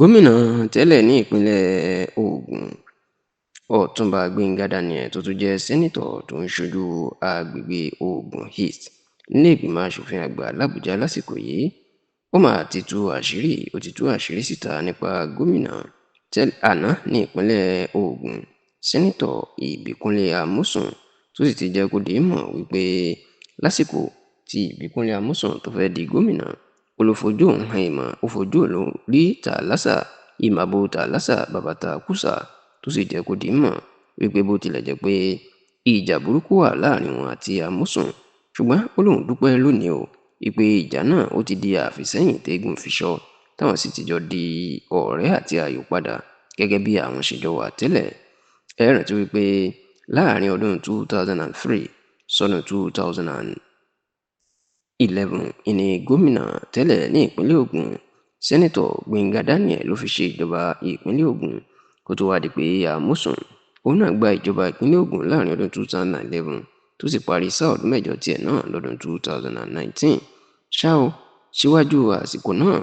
Gómìnà tẹ́lẹ̀ ní ìpínlẹ̀ Ògùn Ọ̀túnba Gbénga Daniel tó tún jẹ́ sẹ́nitọ̀ tó ń ṣojú àgbègbè Ògùn East nílẹ̀ẹ́gbìmọ̀ asòfin àgbà làbújá lásìkò yìí ti tú àṣírí síta nípa gómìnà àná ní ìpínlẹ̀ Ògùn sẹ́nitọ̀ Ìbíkúnlé Amósùn tó sì ti jẹ́ kó di mọ̀ wípé lásìkò tí Ìbíkúnlé Amósùn tó fẹ́ di gómìnà ó ló fojú òun hàn ìmọ̀ ó fojú òun rí tàlásà ìmàbo tàlásà bàbàtà kùsà tó sì jẹ́ kó di mọ̀ wípé bó tilẹ̀ jẹ́ pé ìjà burúkú wà láàrin wọn àti Amósùn ṣùgbọ́n ó lóun dúpẹ́ lónìí o wípé ìjà náà ó ti di àfìsẹ́yìn tẹ́gùn fiṣọ́ táwọn sì ti jọ di ọ̀rẹ́ àti ayò padà gẹ́gẹ́ bí àwọn ṣe jọ wà tẹ́lẹ̀. Ẹ rántí wípé láàrin ọdún 2003 sọ́dún 2011 ìní gómìnà tẹ́lẹ̀ ní ìpínlẹ̀ Ògùn sẹ́nitọ̀ Gbénga Daniel ló fi ṣe ìjọba ìpínlẹ̀ Ògùn kó tó wá di pé Amósùn òun náà gba ìjọba ìpínlẹ̀ Ògùn láàrin ọdún 2011 tó sì parí sáà ọdún mẹ́jọ tiẹ̀ náà lọ́dún 2019. ṣá o síwájú àsìkò náà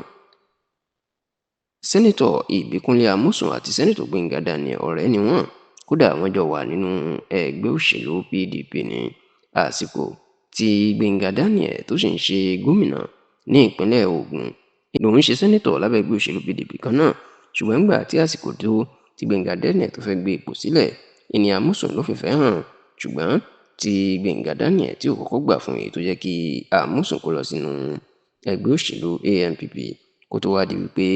sẹ́nitọ̀ Ìbíkúnlé Amósùn àti sẹ́nitọ̀ Gbénga Daniel ọ̀rẹ́ ni wọ́n, kódà wọ́n jọ wà nínú ẹgbẹ́ òṣèlú PDP ní àsìkò tí Gbénga Daniel tó sì ń ṣe gómìnà ní ìpínlẹ̀ Ògùn lòun ṣe sẹ́nitọ̀ lábẹ́ ẹgbẹ́ òṣèlú PDP kan náà, ṣùgbọ́n nígbà tí àsìkò tó ti Gbénga Daniel tó fẹ́ gbé ipò sílẹ̀ ìní Amósùn ló fìfẹ́ hàn, ṣùgbọ́n tí Gbénga Daniel tí ò kọ́kọ́ gbà fún èyí tó jẹ́ kí Amósùn kó lọ sínú ẹgbẹ́ òṣèlú ANPP kó tó wá di wípé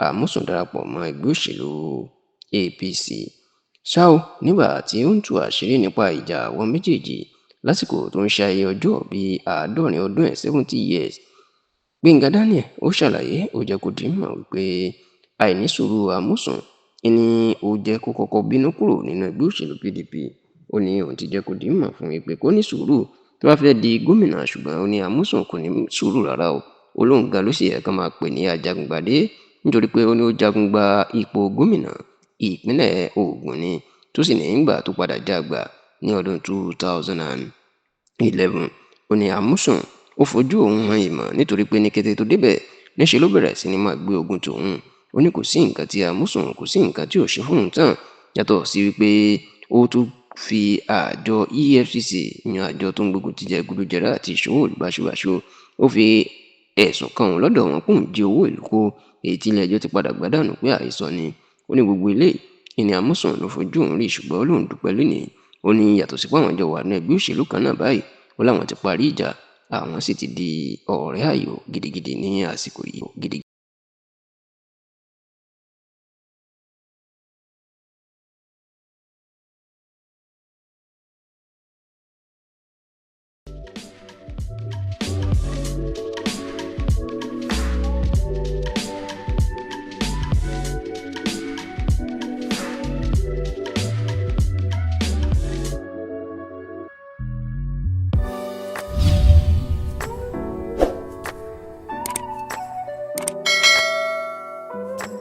Amósùn darapọ̀ mọ́ ẹgbẹ́ òṣèlú APC. ṣá o nígbà tí ó ń tú àṣírí nípa ìjà àwọn méjèèjì lásìkò tó ń ṣayẹyẹ ọjọ́ bíi 70 ọdún 70 years, Gbénga Daniel ó ṣàlàyé ó jẹ́ kó di mọ̀ wípé àìní sùúrù Amósùn ni ó jẹ́ kó kọ́kọ́ bínú kúrò nínú ẹgbẹ́ òṣèlú PDP. Ó ní òun ti jẹ́ kó di mọ̀ fún wípé kó ní sùúrù tó bá fẹ́ di gómìnà, ṣùgbọ́n ó ní Amósùn kò ní sùúrù rárá o. Ó lóun gan ló sì yẹ kán máa pè ní ajagungbadé nítorí pé ó ní ó jagun gba ipò gómìnà ìpínlẹ̀ Ògùn ni tó sì ní ìgbà tó padà jágbà ní ọdún 2011. Ó ní Amósùn ó fojú òun hàn ìmọ̀ nítorí pé ní kété tó débẹ̀ níṣẹ́ ló bẹ̀rẹ̀ sí ní máa gbé ogun tòun. Ó ní kò sí nǹkan tí Amósùn kò sí nǹkan tí ò ṣe fún òun tán yàtọ̀ sí wípé ó tún fi àjọ EFCC yan àjọ tó ń gbógun ti jẹgúdújẹrá àti ìṣòwò báṣubàṣu ó fi ẹ̀sùn kan òun lọ́dọ̀ wọn kóun jí owó ìlú kó, èyí tí ilé ẹjọ́ ti padà gbádànù pé àhesọ ni. Ó ní gbogbo eléyìí ìní Amósùn ló fojú òun rí, ṣùgbọ́n ó lóun dúpẹ́ lónìí. Ó ní yàtọ̀ sí pé àwọn jọ wà ní ẹgbẹ́ òṣèlú kan náà báyìí ó láwọn ti parí ìjà àwọn sì ti di ọ̀rẹ́ ayò gidigidi ní àsìkò yìí.